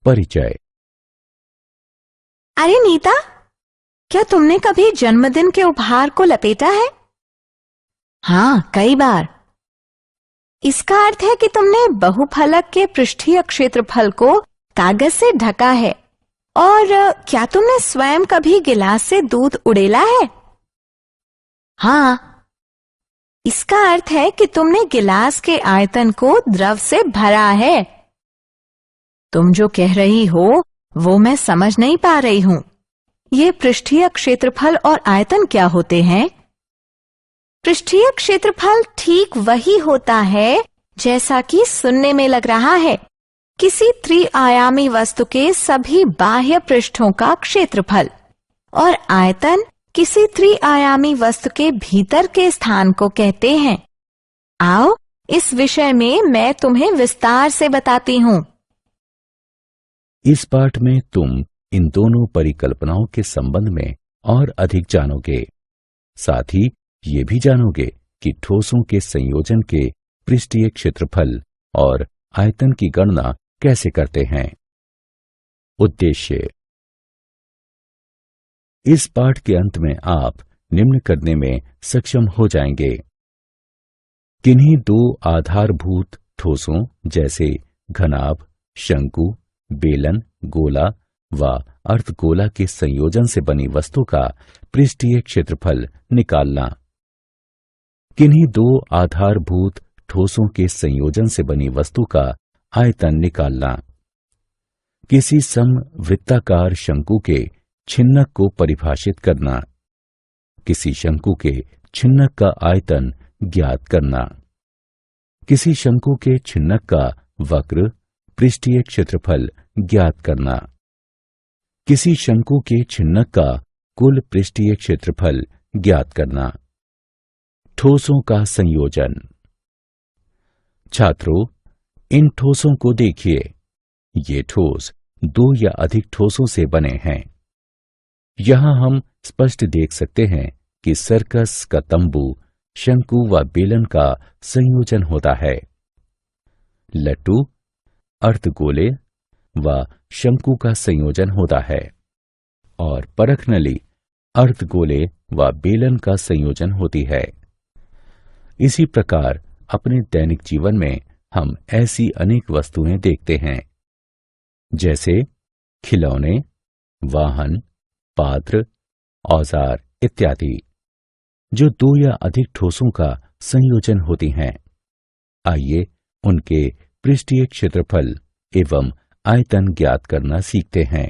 परिचय। अरे नीता, क्या तुमने कभी जन्मदिन के उपहार को लपेटा है? हाँ, कई बार। इसका अर्थ है कि तुमने बहुफलक के पृष्ठीय क्षेत्रफल को कागज से ढका है। और क्या तुमने स्वयं कभी गिलास से दूध उड़ेला है? हाँ। इसका अर्थ है कि तुमने गिलास के आयतन को द्रव से भरा है। तुम जो कह रही हो वो मैं समझ नहीं पा रही हूं। ये पृष्ठीय क्षेत्रफल और आयतन क्या होते हैं? पृष्ठीय क्षेत्रफल ठीक वही होता है जैसा कि सुनने में लग रहा है, किसी त्रिआयामी वस्तु के सभी बाह्य पृष्ठों का क्षेत्रफल। और आयतन किसी त्रिआयामी वस्तु के भीतर के स्थान को कहते हैं। आओ, इस विषय में मैं तुम्हें विस्तार से बताती हूँ। इस पाठ में तुम इन दोनों परिकल्पनाओं के संबंध में और अधिक जानोगे। साथ ही ये भी जानोगे कि ठोसों के संयोजन के पृष्ठीय क्षेत्रफल और आयतन की गणना कैसे करते हैं। उद्देश्य। इस पाठ के अंत में आप निम्न करने में सक्षम हो जाएंगे। किन्हीं दो आधारभूत ठोसों जैसे घनाभ, शंकु, बेलन, गोला व अर्धगोला के संयोजन से बनी वस्तु का पृष्ठीय क्षेत्रफल निकालना। किन्हीं दो आधारभूत ठोसों के संयोजन से बनी वस्तु का आयतन निकालना। किसी समवृत्ताकार शंकु के छिन्नक को परिभाषित करना। किसी शंकु के छिन्नक का आयतन ज्ञात करना। किसी शंकु के छिन्नक का वक्र पृष्ठीय क्षेत्रफल ज्ञात करना। किसी शंकु के छिन्नक का कुल पृष्ठीय क्षेत्रफल ज्ञात करना। ठोसों का संयोजन। छात्रों, इन ठोसों को देखिए। ये ठोस दो या अधिक ठोसों से बने हैं। यहां हम स्पष्ट देख सकते हैं कि सर्कस का तंबू शंकु व बेलन का संयोजन होता है। लट्टू अर्धगोले व शंकु का संयोजन होता है और परख नली अर्धगोले व बेलन का संयोजन होती है। इसी प्रकार अपने दैनिक जीवन में हम ऐसी अनेक वस्तुएं देखते हैं, जैसे खिलौने, वाहन, पात्र, औजार इत्यादि, जो दो या अधिक ठोसों का संयोजन होती हैं। आइए उनके पृष्ठीय क्षेत्रफल एवं आयतन ज्ञात करना सीखते हैं।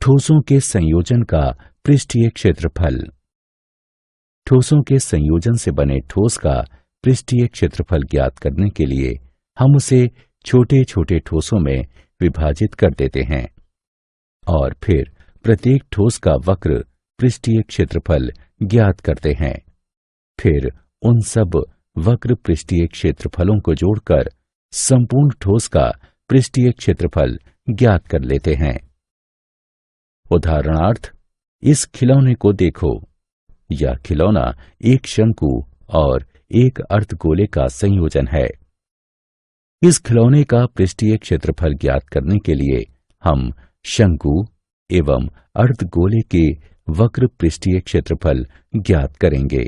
ठोसों के संयोजन का पृष्ठीय क्षेत्रफल। ठोसों के संयोजन से बने ठोस का पृष्ठीय क्षेत्रफल ज्ञात करने के लिए हम उसे छोटे छोटे ठोसों में विभाजित कर देते हैं और फिर प्रत्येक ठोस का वक्र पृष्ठीय क्षेत्रफल ज्ञात करते हैं। फिर उन सब वक्र पृष्ठीय क्षेत्रफलों को जोड़कर संपूर्ण ठोस का पृष्ठीय क्षेत्रफल ज्ञात कर लेते हैं। उदाहरणार्थ, इस खिलौने को देखो। यह खिलौना एक शंकु और एक अर्धगोले का संयोजन है। इस खिलौने का पृष्ठीय क्षेत्रफल ज्ञात करने के लिए हम शंकु एवं अर्धगोले के वक्र पृष्ठीय क्षेत्रफल ज्ञात करेंगे।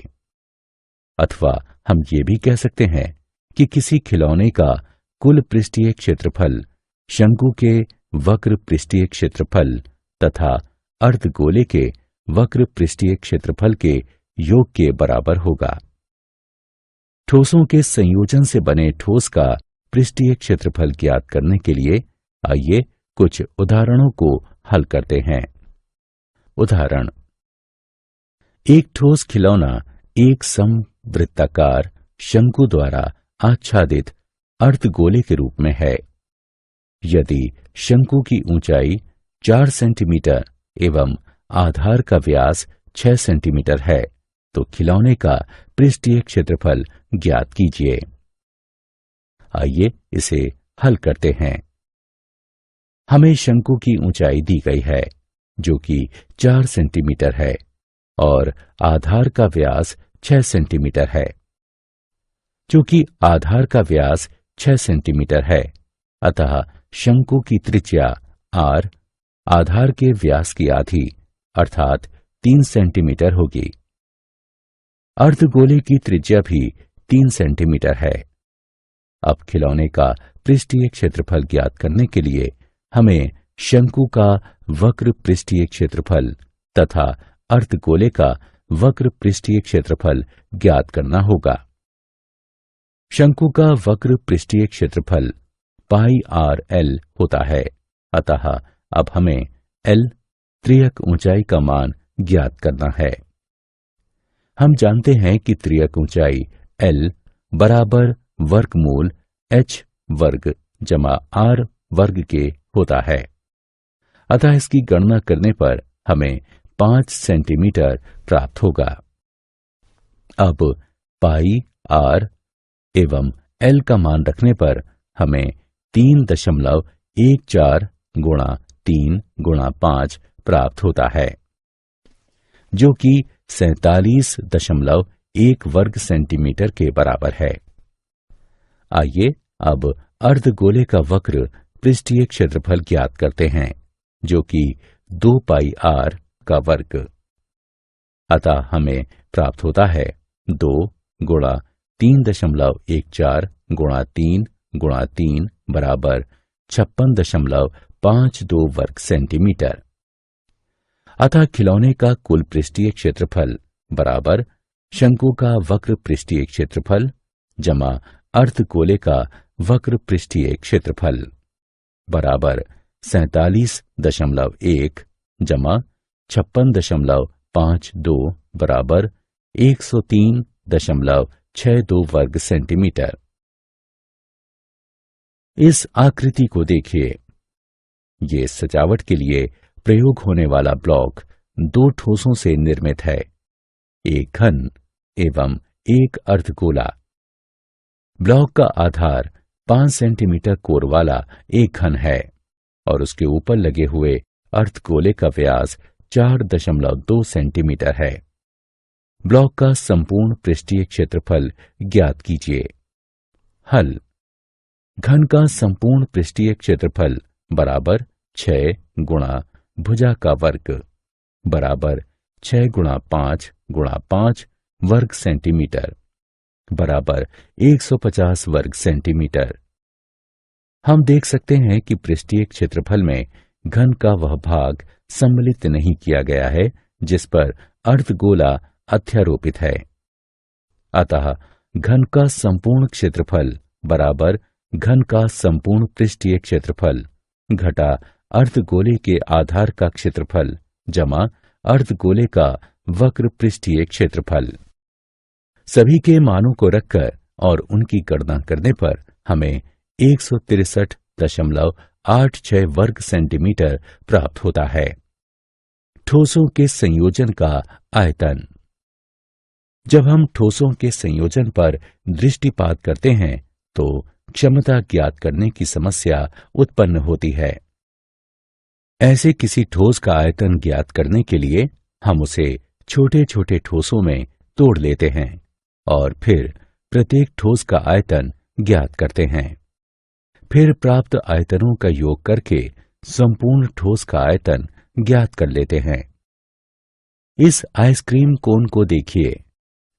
अथवा हम ये भी कह सकते हैं कि किसी खिलौने का कुल पृष्ठीय क्षेत्रफल शंकु के वक्र पृष्ठीय क्षेत्रफल तथा अर्धगोले के वक्र पृष्ठीय क्षेत्रफल के योग के बराबर होगा। ठोसों के संयोजन से बने ठोस का पृष्ठीय क्षेत्रफल ज्ञात करने के लिए आइए कुछ उदाहरणों को हल करते हैं। उदाहरण, एक ठोस खिलौना एक समवृत्ताकार शंकु द्वारा आच्छादित अर्धगोले के रूप में है। यदि शंकु की ऊंचाई 4 सेंटीमीटर एवं आधार का व्यास 6 सेंटीमीटर है तो खिलौने का पृष्ठीय क्षेत्रफल ज्ञात कीजिए। आइए इसे हल करते हैं। हमें शंकु की ऊंचाई दी गई है जो कि 4 सेंटीमीटर है और आधार का व्यास 6 सेंटीमीटर है। चूंकि आधार का व्यास 6 सेंटीमीटर है, अतः शंकु की त्रिज्या r आधार के व्यास की आधी अर्थात 3 सेंटीमीटर होगी। अर्धगोले की त्रिज्या भी 3 सेंटीमीटर है। अब खिलौने का पृष्ठीय क्षेत्रफल ज्ञात करने के लिए हमें शंकु का वक्र पृष्ठीय क्षेत्रफल तथा अर्धगोले का वक्र पृष्ठीय क्षेत्रफल ज्ञात करना होगा। शंकु का वक्र पृष्ठीय क्षेत्रफल पाई आर एल होता है, अतः अब हमें एल त्रियक ऊंचाई का मान ज्ञात करना है। हम जानते हैं कि त्रियक ऊंचाई एल बराबर वर्गमूल h वर्ग जमा r वर्ग के होता है, अतः इसकी गणना करने पर हमें 5 सेंटीमीटर प्राप्त होगा। अब पाई आर एवं एल का मान रखने पर हमें 3.14 गुणा 3 गुणा 5 प्राप्त होता है, जो कि 47.1 वर्ग सेंटीमीटर के बराबर है। आइए अब अर्धगोले का वक्र पृष्ठीय क्षेत्रफल ज्ञात करते हैं, जो कि 2 पाई आर का वर्ग। अतः हमें प्राप्त होता है 2 गुणा 3.14 गुणा 3 गुणा 3 बराबर 56.52 वर्ग सेंटीमीटर। अतः खिलौने का कुल पृष्ठीय क्षेत्रफल बराबर शंकु का वक्र पृष्ठीय क्षेत्रफल जमा अर्धगोले का वक्र पृष्ठीय क्षेत्रफल बराबर 47.1 जमा 56.52 बराबर 103.62 वर्ग सेंटीमीटर। इस आकृति को देखिए। ये सजावट के लिए प्रयोग होने वाला ब्लॉक 2 ठोसों से निर्मित है, एक घन एवं एक अर्धगोला। ब्लॉक का आधार 5 सेंटीमीटर कोर वाला एक घन है और उसके ऊपर लगे हुए अर्धगोले का व्यास 4.2 सेंटीमीटर है। ब्लॉक का संपूर्ण पृष्ठीय क्षेत्रफल ज्ञात कीजिए। हल। घन का संपूर्ण पृष्ठीय क्षेत्रफल बराबर 6 गुणा भुजा का वर्ग बराबर 6 गुणा 5 गुणा 5 वर्ग सेंटीमीटर बराबर 150 वर्ग सेंटीमीटर। हम देख सकते हैं कि पृष्ठीय क्षेत्रफल में घन का वह भाग सम्मिलित नहीं किया गया है जिस पर अर्धगोला अध्यारोपित है। अतः घन का संपूर्ण क्षेत्रफल बराबर घन का संपूर्ण पृष्ठीय क्षेत्रफल घटा अर्धगोले के आधार का क्षेत्रफल जमा अर्धगोले का वक्र पृष्ठीय क्षेत्रफल। सभी के मानों को रखकर और उनकी गणना करने पर हमें 163.86 वर्ग सेंटीमीटर प्राप्त होता है। ठोसों के संयोजन का आयतन। जब हम ठोसों के संयोजन पर दृष्टिपात करते हैं तो क्षमता ज्ञात करने की समस्या उत्पन्न होती है। ऐसे किसी ठोस का आयतन ज्ञात करने के लिए हम उसे छोटे छोटे ठोसों में तोड़ लेते हैं और फिर प्रत्येक ठोस का आयतन ज्ञात करते हैं। फिर प्राप्त आयतनों का योग करके संपूर्ण ठोस का आयतन ज्ञात कर लेते हैं। इस आइसक्रीम कोन को देखिए।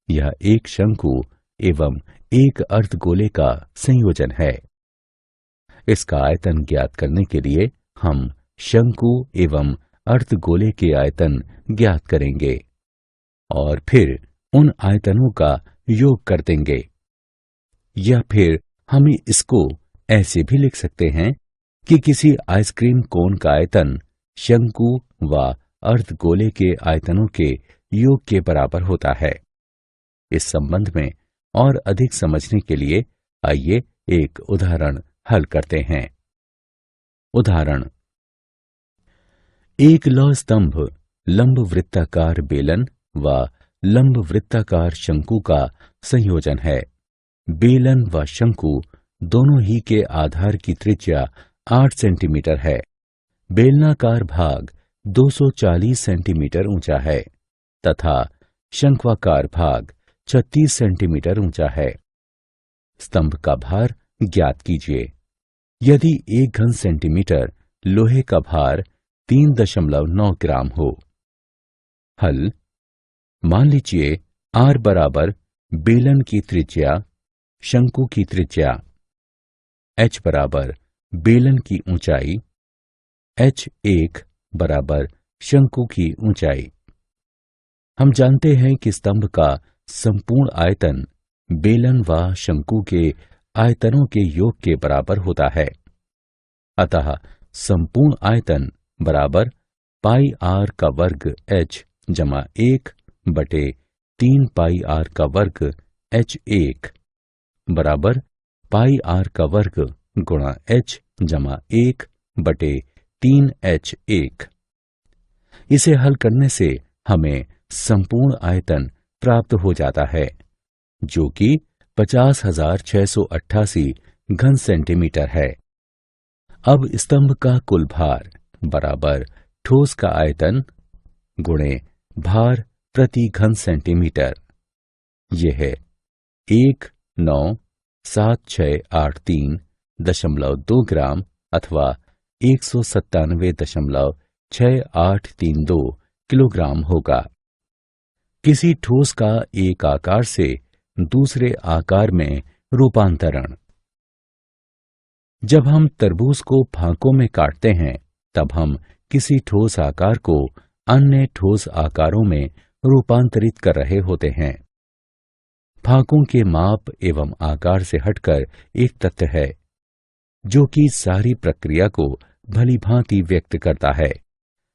यह एक शंकु एवं एक अर्धगोले का संयोजन है। इसका आयतन ज्ञात करने के लिए हम शंकु एवं अर्धगोले के आयतन ज्ञात करेंगे और फिर उन आयतनों का योग कर देंगे। या फिर हम इसको ऐसे भी लिख सकते हैं कि किसी आइसक्रीम कोन का आयतन शंकु व अर्धगोले के आयतनों के योग के बराबर होता है। इस संबंध में और अधिक समझने के लिए आइए एक उदाहरण हल करते हैं। उदाहरण। एक लौह स्तंभ लंब वृत्ताकार बेलन व लंब वृत्ताकार शंकु का संयोजन है। बेलन व शंकु दोनों ही के आधार की त्रिज्या 8 सेंटीमीटर है। बेलनाकार भाग 240 सेंटीमीटर ऊंचा है तथा शंक्वाकार भाग 36 सेंटीमीटर ऊंचा है। स्तंभ का भार ज्ञात कीजिए। यदि 1 घन सेंटीमीटर लोहे का भार 3.9 ग्राम हो। हल, मान लीजिए R बराबर बेलन की त्रिज्या, शंकु की त्रिज्या, H बराबर बेलन की ऊंचाई, H1 बराबर शंकु की ऊंचाई। हम जानते हैं कि स्तंभ का संपूर्ण आयतन बेलन व शंकु के आयतनों के योग के बराबर होता है। अतः संपूर्ण आयतन बराबर पाई आर का वर्ग H जमा 1/3 पाई आर का वर्ग H1 बराबर पाई आर का वर्ग गुणा H जमा 1/3 H1। इसे हल करने से हमें संपूर्ण आयतन प्राप्त हो जाता है, जो कि 50,688 घन सेंटीमीटर है। अब स्तंभ का कुल भार बराबर ठोस का आयतन गुणे भार प्रति घन सेंटीमीटर। यह है 1,97683.2 ग्राम अथवा 197.6832 किलोग्राम होगा। किसी ठोस का एक आकार से दूसरे आकार में रूपांतरण। जब हम तरबूज को फांकों में काटते हैं, तब हम किसी ठोस आकार को अन्य ठोस आकारों में रूपांतरित कर रहे होते हैं। फांकों के माप एवं आकार से हटकर एक तथ्य है, जो कि सारी प्रक्रिया को भलीभांति व्यक्त करता है।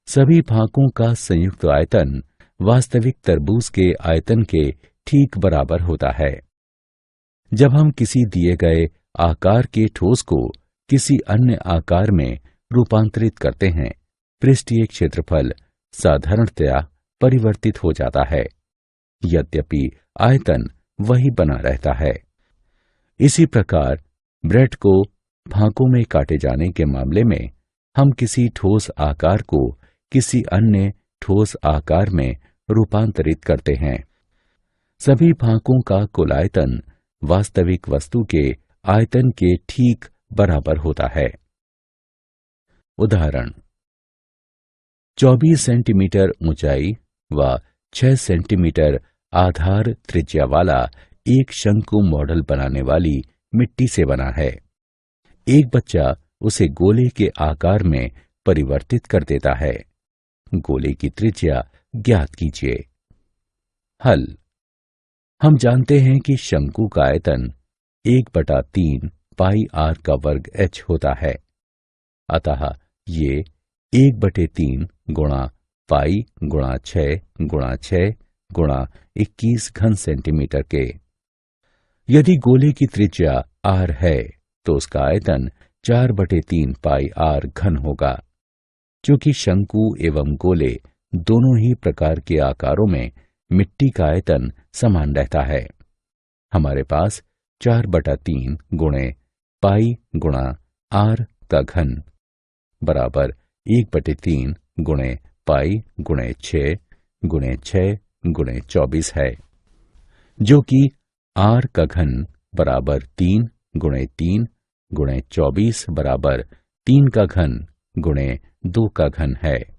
सभी फांकों का संयुक्त आयतन वास्तविक तरबूज के आयतन के ठीक बराबर होता है। जब हम किसी दिए गए आकार के ठोस को किसी अन्य आकार में रूपांतरित करते हैं, पृष्ठीय क्षेत्रफल साधारणतया परिवर्तित हो जाता है, यद्यपि आयतन वही बना रहता है। इसी प्रकार ब्रेड को फांकों में काटे जाने के मामले में हम किसी ठोस आकार को किसी अन्य ठोस आकार में रूपांतरित करते हैं। सभी फांकों का कुल आयतन वास्तविक वस्तु के आयतन के ठीक बराबर होता है। उदाहरण, 24 सेंटीमीटर ऊंचाई व 6 सेंटीमीटर आधार त्रिज्या वाला एक शंकु मॉडल बनाने वाली मिट्टी से बना है। एक बच्चा उसे गोले के आकार में परिवर्तित कर देता है। गोले की त्रिज्या ज्ञात कीजिए। हल, हम जानते हैं कि शंकु का आयतन 1/3 पाई आर का वर्ग H होता है। अतः ये 1/3 गुणा पाई गुणा 6 गुणा 6 गुणा 21 घन सेंटीमीटर के। यदि गोले की त्रिज्या R है, तो उसका आयतन 4/3 पाई आर घन होगा। क्योंकि शंकु एवं गोले दोनों ही प्रकार के आकारों में मिट्टी का आयतन समान रहता है, हमारे पास 4/3 गुणे पाई गुणा आर का घन बराबर 1/3 गुणे पाई गुणे 6 गुणे 6 गुणे 24 है, जो कि आर का घन बराबर 3 गुणे 3 गुणे 24 बराबर 3 का घन गुणे 2 का घन है।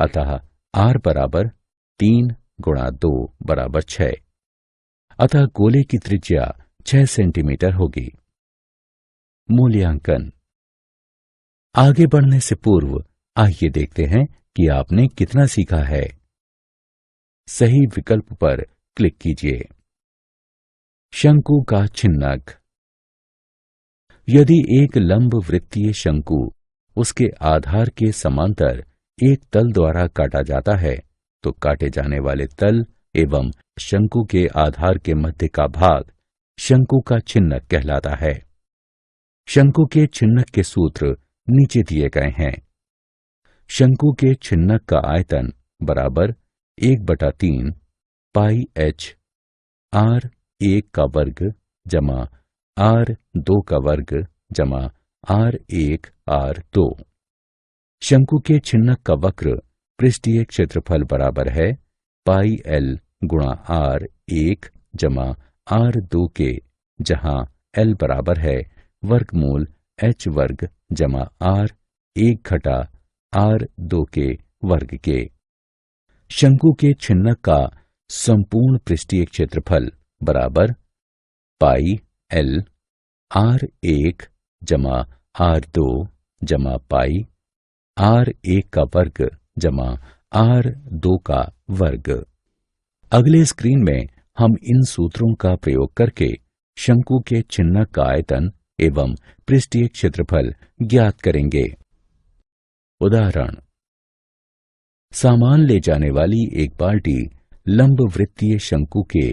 अतः R बराबर 3 गुणा 2 बराबर 6। अतः गोले की त्रिज्या 6 सेंटीमीटर होगी। मूल्यांकन। आगे बढ़ने से पूर्व आइए देखते हैं कि आपने कितना सीखा है। सही विकल्प पर क्लिक कीजिए। शंकु का छिन्नक। यदि एक लंब वृत्तीय शंकु उसके आधार के समांतर एक तल द्वारा काटा जाता है, तो काटे जाने वाले तल एवं शंकु के आधार के मध्य का भाग शंकु का छिन्नक कहलाता है। शंकु के छिन्नक के सूत्र नीचे दिए गए हैं। शंकु के छिन्नक का आयतन बराबर 1/3 पाई H R1 का वर्ग जमा R2 का वर्ग जमा R1 R2। शंकु के छिन्नक का वक्र पृष्ठीय क्षेत्रफल बराबर है पाई L गुणा R1 जमा R2 के, जहां L बराबर है वर्गमूल h वर्ग जमा r 1 घटा r 2 के वर्ग के। शंकु के छिन्नक का संपूर्ण पृष्ठीय क्षेत्रफल बराबर पाई l r1 जमा r2 जमा पाई r1 का वर्ग जमा r2 का वर्ग। अगले स्क्रीन में हम इन सूत्रों का प्रयोग करके शंकु के छिन्नक का आयतन एवं पृष्ठीय क्षेत्रफल ज्ञात करेंगे। उदाहरण, सामान ले जाने वाली एक बाल्टी लंब वृत्तीय शंकु के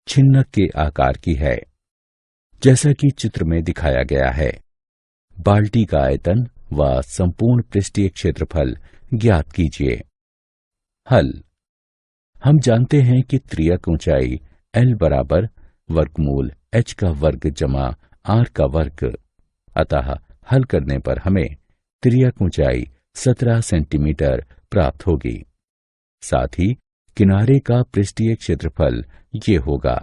छिन्नक के आकार की है, जैसा कि चित्र में दिखाया गया है। बाल्टी का आयतन व संपूर्ण पृष्ठीय क्षेत्रफल ज्ञात कीजिए। हल। हम जानते हैं कि त्रियक ऊंचाई L बराबर वर्गमूल h का वर्ग जमा r का वर्ग, अतः हल करने पर हमें त्रियक ऊंचाई 17 सेंटीमीटर प्राप्त होगी। साथ ही किनारे का पृष्ठीय क्षेत्रफल ये होगा।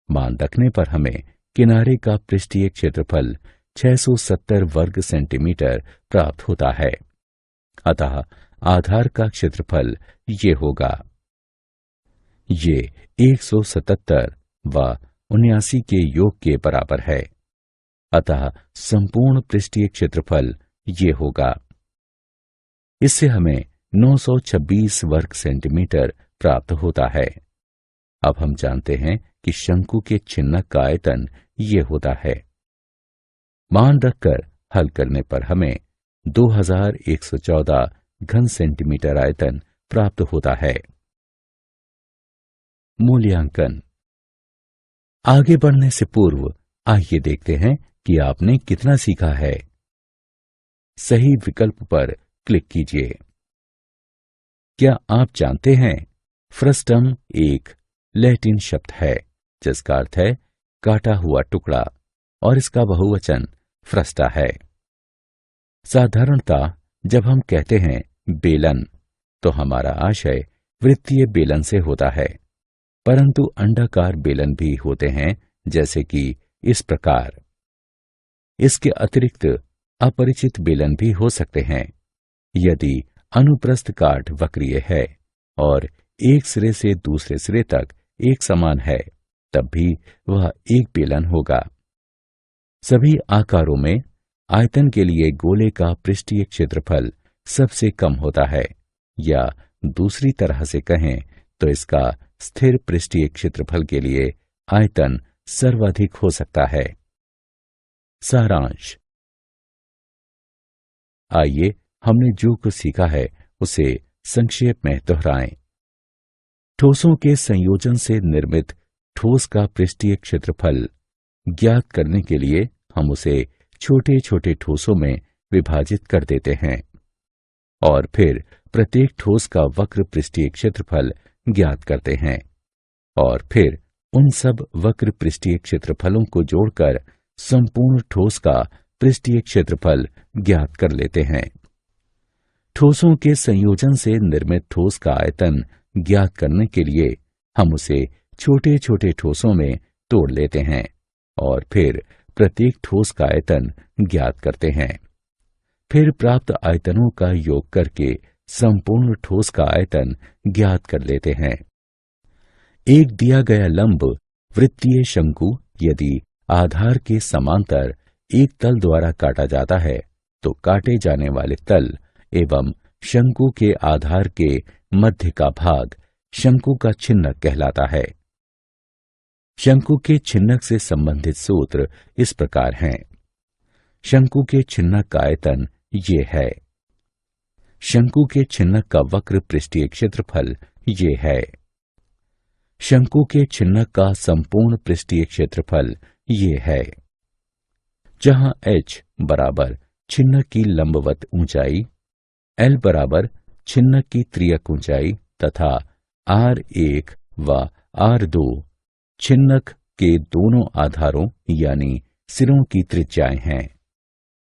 मान रखने पर हमें किनारे का पृष्ठीय क्षेत्रफल 670 वर्ग सेंटीमीटर प्राप्त होता है। अतः आधार का क्षेत्रफल ये होगा। ये 177 व 79 के योग के बराबर है। अतः संपूर्ण पृष्ठीय क्षेत्रफल ये होगा। इससे हमें 926 वर्ग सेंटीमीटर प्राप्त होता है। अब हम जानते हैं कि शंकु के छिन्नक का आयतन ये होता है। मान रखकर हल करने पर हमें 2114 घन सेंटीमीटर आयतन प्राप्त होता है। मूल्यांकन। आगे बढ़ने से पूर्व आइए देखते हैं कि आपने कितना सीखा है। सही विकल्प पर क्लिक कीजिए। क्या आप जानते हैं फ्रस्टम एक लैटिन शब्द है जिसका अर्थ है काटा हुआ टुकड़ा और इसका बहुवचन फ्रस्टा है। साधारणतः जब हम कहते हैं बेलन तो हमारा आशय वृत्तीय बेलन से होता है, परंतु अंडाकार बेलन भी होते हैं, जैसे कि इस प्रकार। इसके अतिरिक्त अपरिचित बेलन भी हो सकते हैं। यदि अनुप्रस्थ काट वक्रीय है और एक सिरे से दूसरे सिरे तक एक समान है, तब भी वह एक बेलन होगा। सभी आकारों में आयतन के लिए गोले का पृष्ठीय क्षेत्रफल सबसे कम होता है, या दूसरी तरह से कहें तो इसका स्थिर पृष्ठीय क्षेत्रफल के लिए आयतन सर्वाधिक हो सकता है। सारांश। आइए हमने जो कुछ सीखा है उसे संक्षेप में दोहराएं। ठोसों के संयोजन से निर्मित ठोस का पृष्ठीय क्षेत्रफल ज्ञात करने के लिए हम उसे छोटे छोटे ठोसों में विभाजित कर देते हैं और फिर प्रत्येक ठोस का वक्र पृष्ठीय क्षेत्रफल ज्ञात करते हैं और फिर उन सब वक्र पृष्ठीय क्षेत्रफलों को जोड़कर संपूर्ण ठोस का पृष्ठीय क्षेत्रफल ज्ञात कर लेते हैं। ठोसों के संयोजन से निर्मित ठोस का आयतन ज्ञात करने के लिए हम उसे छोटे छोटे ठोसों में तोड़ लेते हैं और फिर प्रत्येक ठोस का आयतन ज्ञात करते हैं। फिर प्राप्त आयतनों का योग करके संपूर्ण ठोस का आयतन ज्ञात कर लेते हैं। एक दिया गया लंब वृत्तीय शंकु यदि आधार के समांतर एक तल द्वारा काटा जाता है तो काटे जाने वाले तल एवं शंकु के आधार के मध्य का भाग शंकु का छिन्नक कहलाता है। शंकु के छिन्नक से संबंधित सूत्र इस प्रकार हैं। शंकु के छिन्नक का आयतन ये है। शंकु के छिन्नक का वक्र पृष्ठीय क्षेत्रफल ये है। शंकु के छिन्नक का संपूर्ण पृष्ठीय क्षेत्रफल ये है। जहां h बराबर छिन्नक की लंबवत ऊंचाई, l बराबर छिन्नक की त्रियक ऊंचाई तथा r1 व r2 छिन्नक के दोनों आधारों यानी सिरों की त्रिज्याएं हैं।